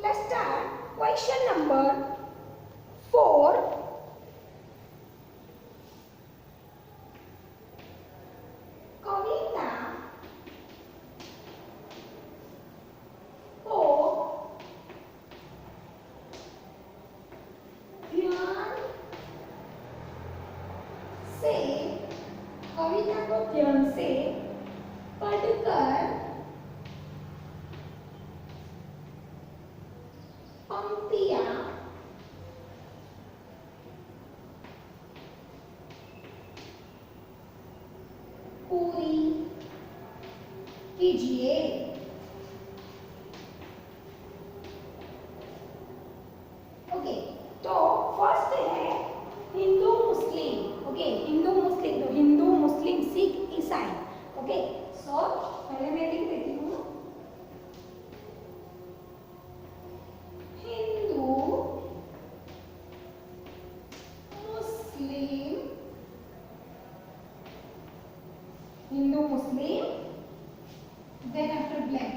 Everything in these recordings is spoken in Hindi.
let's start question number 4. कविता को ध्यान से पढ़कर पंक्तियां पूरी कीजिए। ओके, तो फर्स्ट है हिंदू मुस्लिम। ओके, हिंदू मुस्लिम, तो हिंदू मुस्लिम सिख ईसाई। ओके, सो पहले मैं लिख देती हूँ हिंदू मुस्लिम, हिंदू मुस्लिम, then after blank.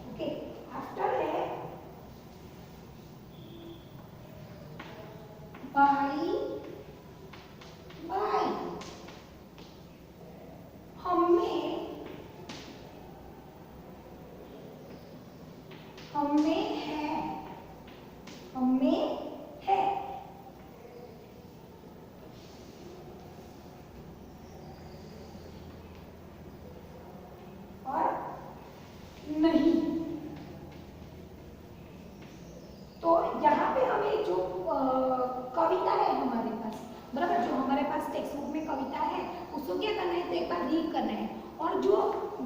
Okay, after है भाई भाई, हमें है और नहीं। तो यहाँ पे हमें जो कविता है हमारे पास, बराबर, जो हमारे पास टेक्स्ट बुक में कविता है उसको क्या करना है, तो एक बार रीड करना है। और जो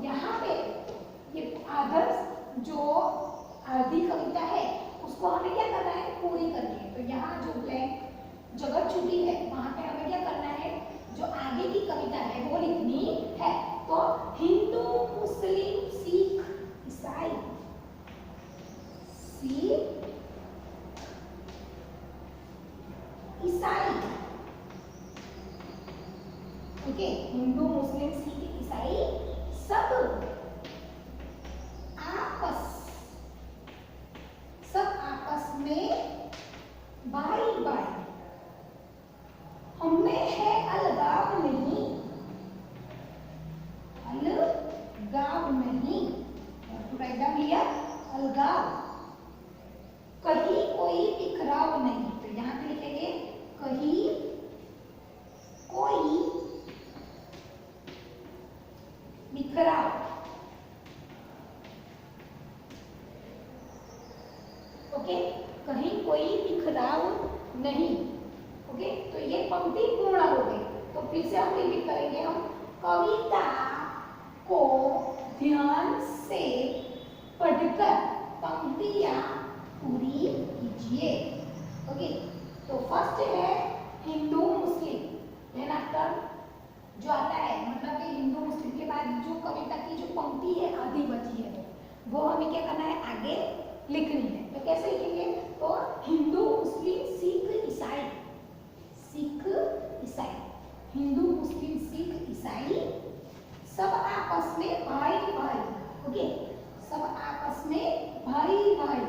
यहाँ पे ये आदर्श जो आधी कविता है उसको हमें क्या करना है, पूरी करनी है। तो यहाँ जो ब्लैंक जगह छुटी है वहां पे हमें क्या करना है, जो आगे की कविता है वो लिखनी है। तो हिंदू मुस्लिम सिख ईसाई, सिख ईसाई। ओके, हिंदू मुस्लिम सिख ईसाई सब आपस में भाई भाई, हमें है अलगाव नहीं, अलगाव नहीं, अलगाव, कहीं कोई बिखराव नहीं। तो यहाँ पे लिखेंगे कहीं कोई बिखराव। ओके, कहीं कोई बिखराव नहीं। ओके, तो ये पंक्ति पूर्ण हो गई। तो फिर से हम रिपीट करेंगे, हम कविता को ध्यान से पढ़कर पंक्तियां पूरी कीजिए। ओके, तो फर्स्ट है हिंदू मुस्लिम, देन आफ्टर जो आता है, मतलब कि हिंदू मुस्लिम के बाद जो कविता की जो पंक्ति है आधी बची है वो हमें क्या करना है, आगे लिखनी है। तो कैसे लिखेंगे, तो हिंदू मुस्लिम सिख ईसाई, सिख ईसाई, हिंदू मुस्लिम सिख ईसाई सब आपस में भाई भाई। ओके, सब आपस में भाई भाई,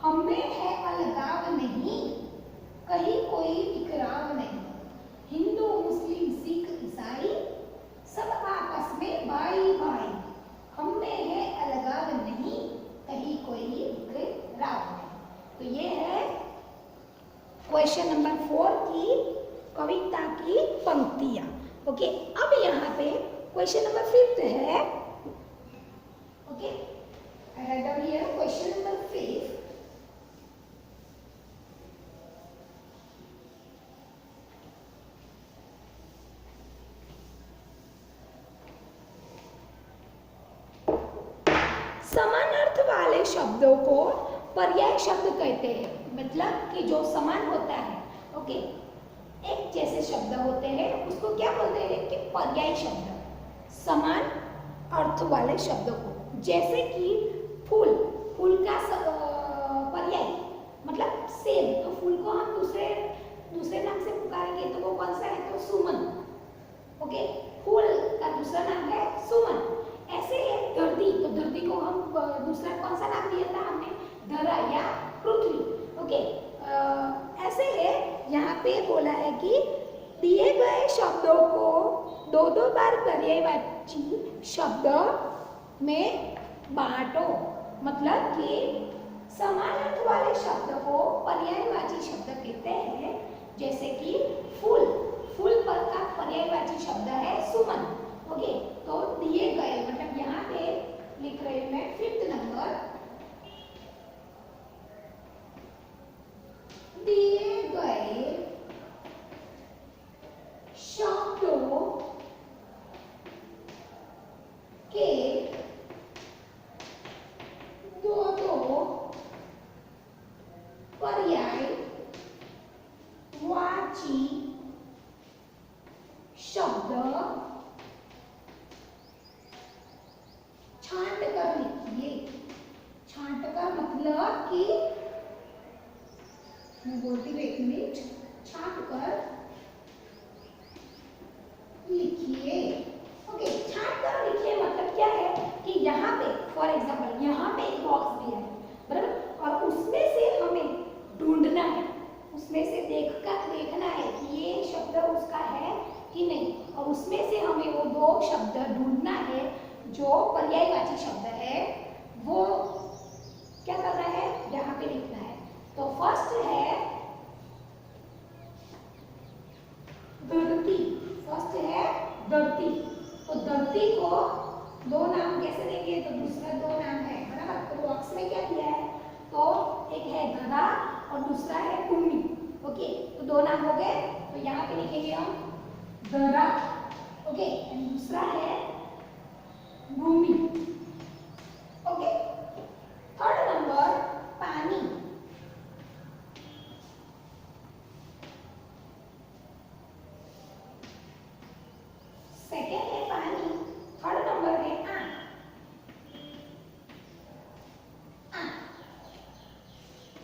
हमें है अलगाव नहीं, कहीं कोई इकरार नहीं। हिंदू मुस्लिम सिख ईसाई सब आपस में भाई भाई, हमें है अलगाव नहीं, कहीं कोई इकरार नहीं। तो ये है क्वेश्चन नंबर 4 की कविता की पंक्तियां। ओके, अब यहाँ पे क्वेश्चन नंबर 5 है। Okay, I write down here question number 5. समान अर्थ वाले शब्दों को पर्याय शब्द कहते हैं। मतलब कि जो समान होता है, ओके, एक जैसे शब्द होते हैं उसको क्या बोलते हैं, कि पर्याय शब्द। समान अर्थ वाले शब्दों को, जैसे कि फूल, फूल का पर्याय मतलब सेम, तो फूल को हम दूसरे नाम से पुकारेंगे तो वो कौन सा है, तो सुमन। ओके, फूल का दूसरा नाम है सुमन। ऐसे है धरती, तो धरती को हम दूसरा कौन सा नाम दिया था हमने, धरा या पृथ्वी। ओके, ऐसे है, यहाँ पे बोला है कि दिए गए शब्दों को दो दो बार पर्यायवाची शब्द में बांटो। मतलब कि समान अर्थ वाले शब्द को पर्यायवाची शब्द कहते हैं। जैसे कि फूल, फूल पर का पर्यायवाची शब्द है सुमन। ओके, तो दिए गए मतलब यहाँ पे लिख रही हूँ मैं 5th नंबर, दिए गए शब्दों के दो दो पर्यायवाची शब्द छांट कर लिखिए। छांट कर मतलब कि मैं बोलती हूँ 1 मिनट, छांट कर लिखिए। ओके, छांट कर लिखिए मतलब क्या है कि यहाँ पे फॉर एग्जाम्पल यहाँ पे एक बॉक्स दिया है, बराबर, और उसमें से हमें ढूंढना है, उसमें से देखना है कि ये शब्द उसका है कि नहीं, और उसमें से हमें वो 2 शब्द ढूंढना है जो पर्यायवाची शब्द है, वो क्या करना है, यहाँ पे लिखना है। तो फर्स्ट है धरती, फर्स्ट है धरती। तो धरती को 2 नाम कैसे देंगे, तो दूसरा 2 नाम है, बराबर। तो बॉक्स में क्या दिया है, तो एक है धरा और दूसरा है भूमि। ओके, तो 2 नाम हो गए, तो यहाँ पे लिखेंगे हम धरा। ओके, एंड दूसरा है भूमि। ओके, 3rd नंबर पानी। सेकेंड है पानी, 3rd नंबर है आँख।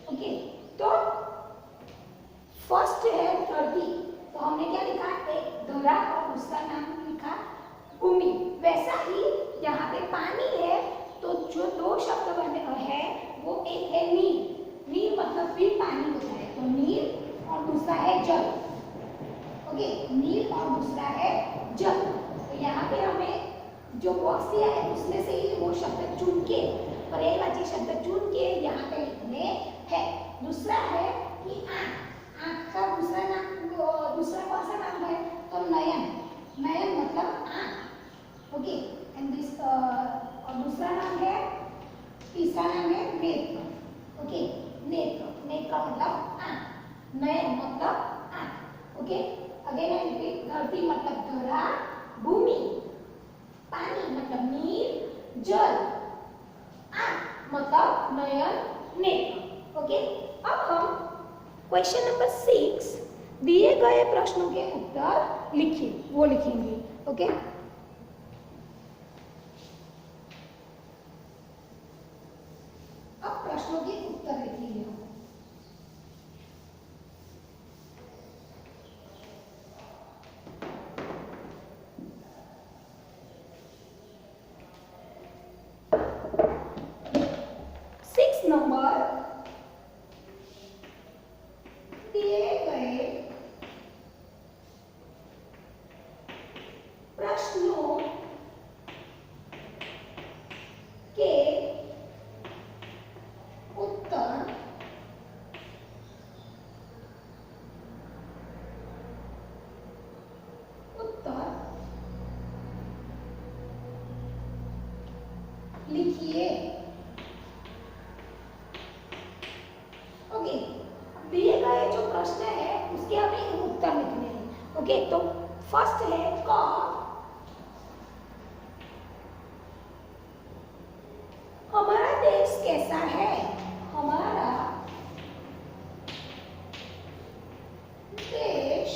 ओके, तो फर्स्ट है धरती, तो हमने क्या लिखा, एक धरा और दूसरा नाम लिखा भूमि। वैसा ही यहाँ पे पानी है, तो जो 2 शब्द बने हैं वो एक है नीर। नीर मतलब भी पानी होता है, तो नीर और दूसरा है जल। ओके, नीर और दूसरा है जल। तो यहाँ पे हमें जो बॉक्स दिया है उसमें से ही वो शब्द चुन के, पर्यायवाची शब्द चुन के यहाँ पे लिखने हैं। दूसरा है कि आँख, आँख का दूसरा नाम, दूसरा कौन सा नाम है, तो नयन। नयन मतलब आँख। ओके, एंड दिस और दूसरा नाम है, तीसरा नाम है नेत्र। ओके, नेत्र, नेत्र मतलब आँख, नयन मतलब आँख। ओके, अगेन आई रिपीट, धरती मतलब धरा, भूमि, पानी मतलब नीर, जल, आँख मतलब नयन, नेत्र। ओके, अब हम क्वेश्चन नंबर 6 दिए गए प्रश्नों के उत्तर लिखिए, वो लिखेंगे। ओके, अब प्रश्नों के उत्तर लिखिए। नंबर दिए गए प्रश्नों के उत्तर लिखिए। ओके, दिए गए जो प्रश्न है उसके हमें उत्तर लिखने हैं। ओके, तो फर्स्ट है क, हमारा देश कैसा है, हमारा देश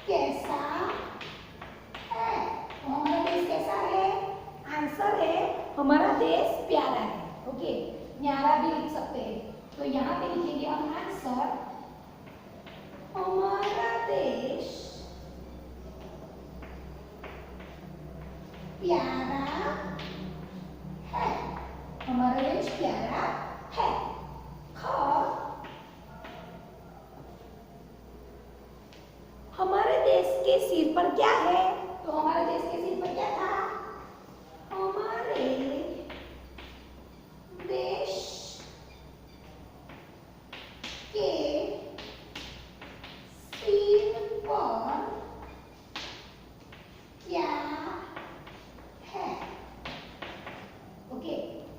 कैसा है, तो हमारा देश कैसा है, आंसर है हमारा देश प्यारा है। ओके, न्यारा भी लिख सकते हैं, तो यहाँ पे लिखेंगे हम आंसर, हमारा देश प्यारा है, हमारा देश प्यारा है। ख, हमारे देश के सिर पर क्या है? तो हमारे देश के सिर पर क्या था? हमारे देश के सिर पर क्या है? ओके,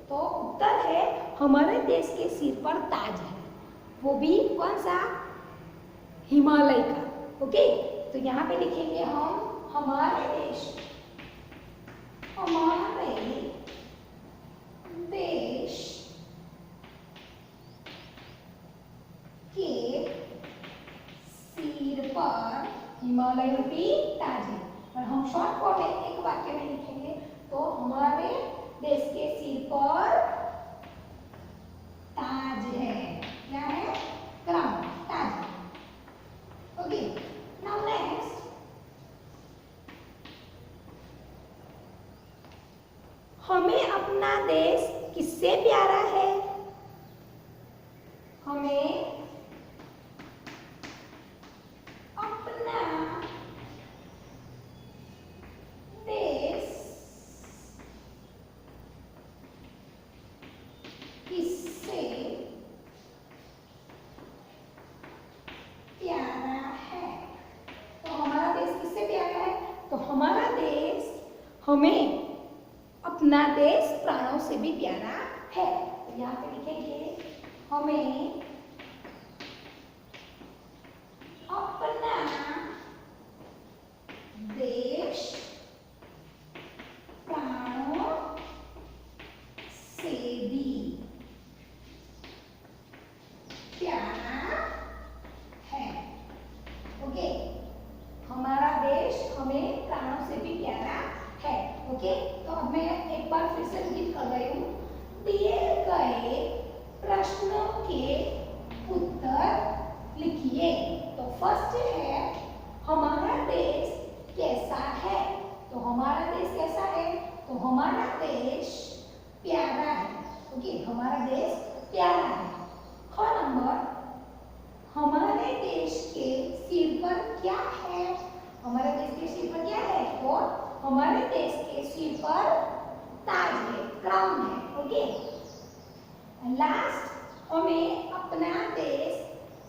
तो उत्तर है हमारे देश के सिर पर ताज है, वो भी कौन सा? हिमालय का। ओके, तो यहाँ पे लिखेंगे हम हमारे देश के सिर पर हिमालय रूपी ताज है। और हम शॉर्ट फॉर्म में एक वाक्य में लिखेंगे, तो हमारे देश के सिर पर ताज है। क्या है? क्राउन, ताज। ओके, नाउ नेक्स्ट, हमें अपना देश किससे प्यारा है? हमें अपना देश किससे प्यारा है? तो हमारा देश किससे प्यारा है? तो हमारा देश हमें अपना देश प्राणों से भी प्यारा है। तो यहाँ पे लिखेंगे हमें अपना देश प्राणों से भी प्यारा है। ओके, हमारा देश हमें प्राणों से भी प्यारा है। ओके, तो अब मैं एक बार फिर से रिपीट कर रही हूँ। दिए गए प्रश्नों के उत्तर लिखिए। तो फर्स्ट है हमारा देश कैसा है? तो हमारा देश कैसा है? तो हमारा देश प्यारा है। ओके, हमारा देश प्यारा है। ख नंबर, हमारे देश के सिर पर क्या है? हमारे देश के सिर पर क्या है? तो हमारे देश के सिर पर ताज है, क्राउन है। ओके, लास्ट, हमें अपना देश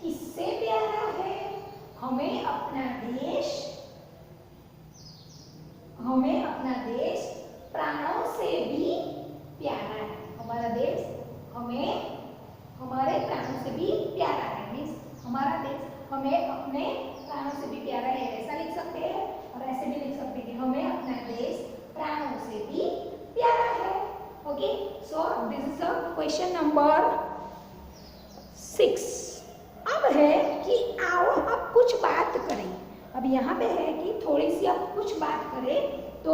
किससे प्यारा है? हमें अपना देश प्राणों से भी प्यारा है। हमारा देश हमारे प्राणों से भी प्यारा है। मीन्स हमारा देश हमें अपने प्राणों से भी प्यारा है, ऐसा लिख सकते हैं। और ऐसे भी लिख सकते हैं कि हमें अपना देश प्राणों से भी प्यारा है। Okay, so this is the question number 6। अब है कि आओ अब कुछ बात करें। अब यहाँ पे है कि थोड़ी सी अब कुछ बात करें, तो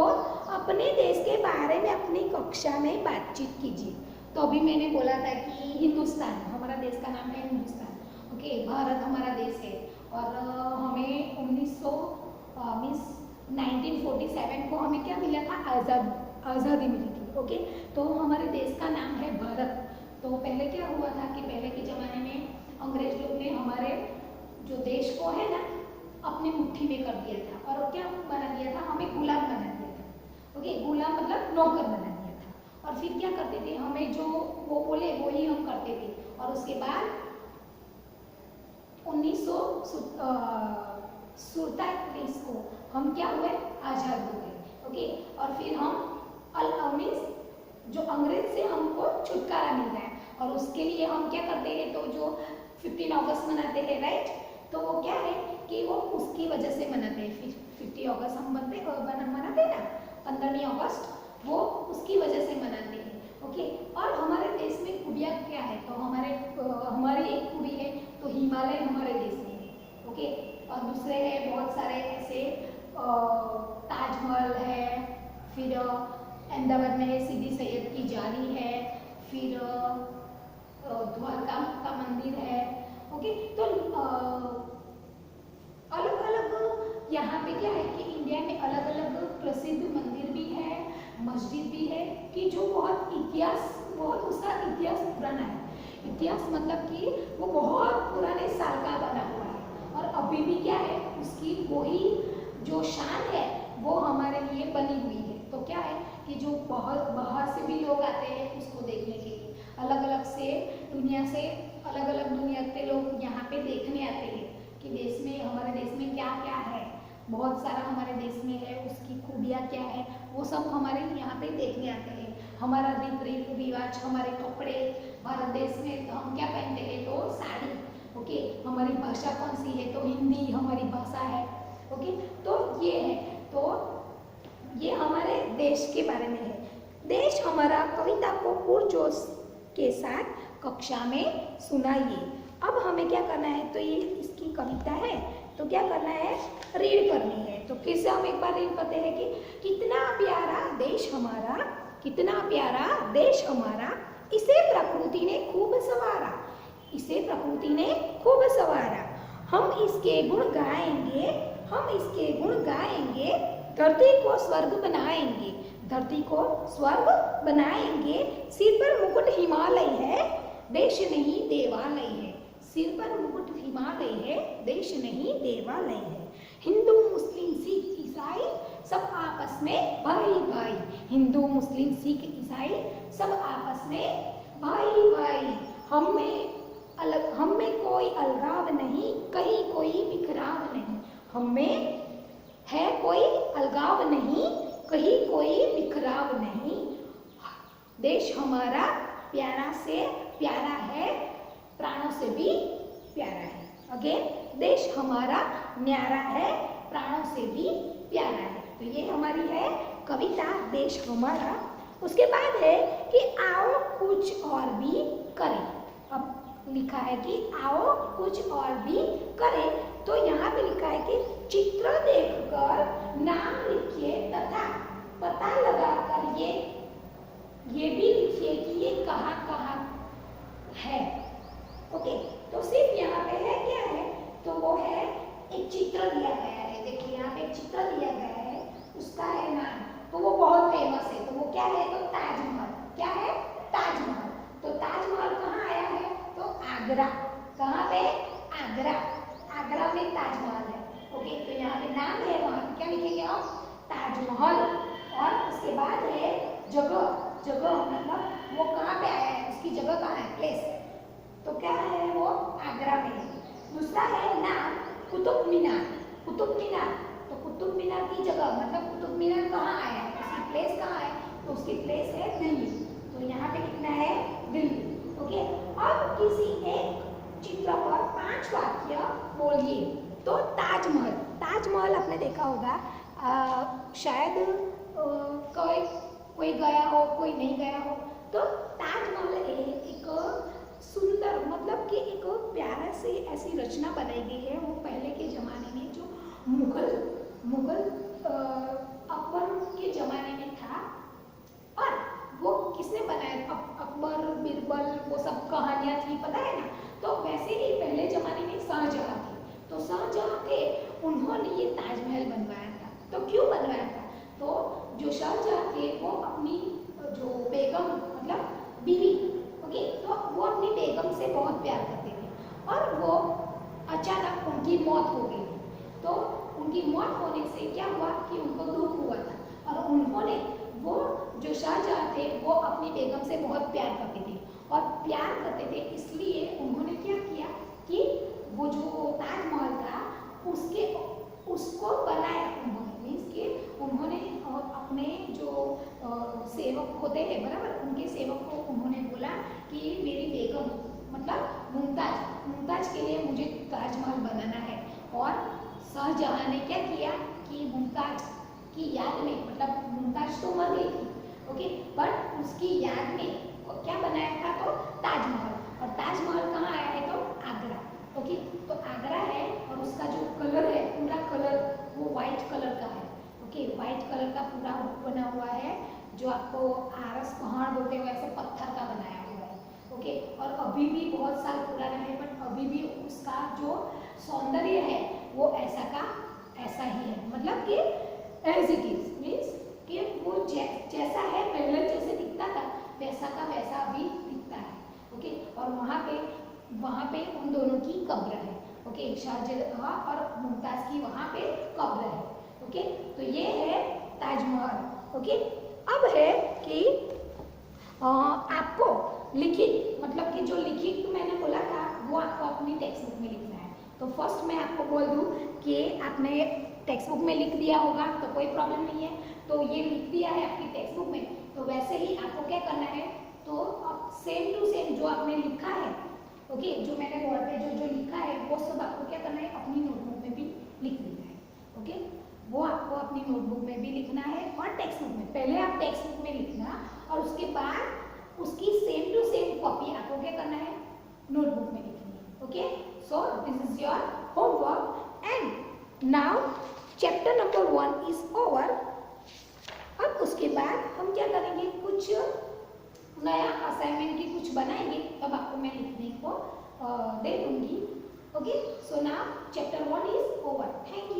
अपने देश के बारे में अपनी कक्षा में बातचीत कीजिए। तो अभी मैंने बोला था कि हिंदुस्तान, हमारा देश का नाम है हिंदुस्तान। ओके, भारत हमारा देश है और हमें 1947 को हमें क्या मिला था? आज़ादी मिली थी। ओके, तो हमारे देश का नाम है भारत। तो पहले क्या हुआ था कि पहले के ज़माने में अंग्रेज लोग ने हमारे जो देश को है ना अपनी मुट्ठी में कर दिया था। और क्या बना दिया था? हमें गुलाम बना दिया था। ओके, गुलाम मतलब नौकर बना दिया था। और फिर क्या करते थे? हमें जो वो बोले वो ही हम करते थे। और उसके बाद 1947 को हम क्या हुए? आज़ाद हो गए। ओके, और फिर हम जो अंग्रेज से हमको छुटकारा मिल रहा है, और उसके लिए हम क्या करते हैं? तो जो 15 अगस्त मनाते हैं, राइट? तो वो क्या है कि वो उसकी वजह से मनाते हैं। 50 अगस्त हम मनाते हैं ना, 15 अगस्त, वो उसकी वजह से मनाते हैं। ओके, और हमारे देश में खूबियाँ क्या है? तो हमारी एक खूबी है तो हिमालय हमारे देश में है। ओके, और दूसरे हैं बहुत सारे ऐसे, ताजमहल है, फिर अहमदाबाद में सीदी सैयद की जाली है, फिर द्वारका का मंदिर है। ओके, तो अलग अलग यहाँ पे क्या है कि इंडिया में अलग अलग प्रसिद्ध मंदिर भी है, मस्जिद भी है कि जो बहुत इतिहास बहुत उसका इतिहास पुराना है। इतिहास मतलब कि वो बहुत पुराने साल का बना हुआ है और अभी भी क्या है उसकी वही जो शान है वो हमारे लिए बनी हुई है। तो क्या है कि जो बहुत बाहर से भी लोग आते हैं उसको देखने के लिए, अलग अलग दुनिया के लोग यहाँ पे देखने आते हैं कि देश में, हमारे देश में क्या क्या है, बहुत सारा हमारे देश में है, उसकी खूबियाँ क्या है, वो सब हमारे यहाँ पे देखने आते हैं। हमारा रीति रिवाज, हमारे कपड़े, भारत देश में तो हम क्या पहनते हैं, तो साड़ी। ओके, हमारी भाषा कौन सी है, तो हिंदी हमारी भाषा है। ओके, तो ये है, तो ये हमारे देश के बारे में है। देश हमारा कविता को पुरजोश के साथ कक्षा में सुनाइए। अब हमें क्या करना है, तो ये इसकी कविता है तो क्या करना है, रीड करनी है। तो फिर से हम एक बार रीड करते हैं कि कितना प्यारा देश हमारा, कितना प्यारा देश हमारा, इसे प्रकृति ने खूब संवारा, इसे प्रकृति ने खूब संवारा। हम इसके गुण गाएंगे, हम इसके गुण गाएंगे, धरती को स्वर्ग बनाएंगे, धरती को स्वर्ग बनाएंगे। सिर पर मुकुट हिमालय है, देश नहीं देवालय है, सिर पर मुकुट हिमालय है, देश नहीं देवालय है। हिंदू मुस्लिम सिख ईसाई सब आपस में भाई भाई, हिंदू मुस्लिम सिख ईसाई सब आपस में भाई भाई। हम में कोई अलगाव नहीं, कहीं कोई बिखराव नहीं, हम में है कोई अलगाव नहीं, कहीं कोई बिखराव नहीं। देश हमारा प्यारा से प्यारा है, प्राणों से भी प्यारा है। अगेन, देश हमारा न्यारा है, प्राणों से भी प्यारा है। तो ये हमारी है कविता देश हमारा। उसके बाद है कि आओ कुछ और भी करें। अब लिखा है कि आओ कुछ और भी करें, तो यहाँ पे लिखा है कि चित्र देखकर नाम लिखिए तथा पता लगाकर ये भी लिखिए कि ये कहाँ कहाँ है। ओके, तो सिर्फ यहाँ पे है क्या है, तो वो है एक चित्र दिया गया है। देखिए यहाँ पे एक चित्र दिया गया है, उसका है नाम, तो वो बहुत फेमस है। तो वो क्या है, तो ताजमहल। क्या है, ताजमहल। तो ताजमहल कहाँ आया है, तो आगरा। कहाँ पे, आगरा। आगरा में ताजमहल है। ओके, तो यहाँ पे नाम है, वहाँ पे क्या लिखेंगे हम, ताजमहल। और उसके बाद है जगह। जगह मतलब वो कहाँ पे आया है, उसकी जगह कहाँ है, प्लेस। तो क्या है, वो आगरा में है। दूसरा है नाम, कुतुब मीनार। कुतुब मीनार, तो कुतुब मीनार की जगह मतलब कुतुब मीनार कहाँ आया है, उसकी प्लेस कहाँ है, तो उसकी प्लेस है दिल्ली। तो यहाँ पे कितना है, दिल्ली। ओके, अब किसी एक चित्र पर 5 वाक्य बोलिए। तो ताजमहल, ताजमहल आपने देखा होगा, शायद कोई गया हो, कोई नहीं गया हो। तो ताजमहल एक सुंदर, मतलब कि एक प्यारा से ऐसी रचना बनाई गई है। वो पहले के ज़माने में जो मुगल अकबर के ज़माने में था, और वो किसने बनाया, अकबर बीरबल, वो सब कहानियाँ थी, पता है ना। तो वैसे ही पहले ज़माने में शाहजहाँ थे, तो शाहजहाँ थे, उन्होंने ये ताजमहल बनवाया था। तो क्यों बनवाया था, तो जो शाहजहाँ थे वो अपनी जो बेगम मतलब बीवी, ओके, तो वो अपनी बेगम से बहुत प्यार करते थे, और वो अचानक उनकी मौत हो गई। तो उनकी मौत होने से क्या हुआ कि उनको दुख हुआ था, और उन्होंने, वो जो शाहजहाँ थे वो अपनी बेगम से बहुत प्यार करते थे, और प्यार करते थे इसलिए उन्होंने क्या किया कि वो जो ताजमहल था उसको बनाया उन्होंने। मीन्स कि उन्होंने अपने जो सेवक होते हैं, बराबर, उनके सेवक को उन्होंने बोला कि मेरी बेगम मतलब मुमताज के लिए मुझे ताजमहल बनाना है। और शाहजहाँ ने क्या किया कि मुमताज की याद में, मतलब मुमताज तो मर गई थी, ओके, बट उसकी याद में क्या बनाया था, तो ताजमहल। और ताजमहल कहाँ आया है, तो आगरा। ओके, तो आगरा है, और उसका जो कलर है, पूरा कलर वो वाइट कलर का है। ओके, वाइट कलर का पूरा बना हुआ है, जो आपको आरस पहाड़ बोलते हैं वैसे पत्थर का बनाया हुआ है। ओके, और अभी भी बहुत साल पुराना है, बट अभी भी उसका जो सौंदर्य है वो ऐसा का ऐसा ही है, मतलब कि एज इट इज, मीन्स कि वो जैसा है पहले जैसे दिखता था वैसा का था वैसा भी दिखता है। ओके, और वहाँ पे उन दोनों की कब्र है। ओके, शाहजहां और मुमताज की वहाँ पे कब्र है। ओके, तो ये है ताजमहल। ओके, अब है कि आपको लिखित, मतलब कि जो लिखित मैंने बोला था वो आपको अपनी टेक्स्ट बुक में लिखना है। तो फर्स्ट मैं आपको बोल दूं कि आपने टेक्स्ट बुक में लिख दिया होगा तो कोई प्रॉब्लम नहीं है। तो ये लिख दिया है आपकी टेक्स्ट बुक में, तो वैसे ही आपको क्या करना है, तो अब सेम टू सेम जो आपने लिखा है, ओके, जो मैंने बोर्ड पे जो लिखा है वो सब आपको क्या करना है, अपनी नोटबुक में भी लिख देना है। ओके, वो आपको अपनी नोटबुक में भी लिखना है और टेक्स्ट बुक में। पहले आप टेक्स्ट बुक में लिखना और उसके बाद उसकी सेम टू सेम कॉपी आपको क्या करना है, नोटबुक में लिखनी है। Okay, so this is your homework and now chapter number 1 is over. अब उसके बाद हम क्या करेंगे, कुछ नया असाइनमेंट की कुछ बनाएंगे, तब आपको मैं लिखने को दे दूंगी। Okay, so now chapter 1 is over. Thank you.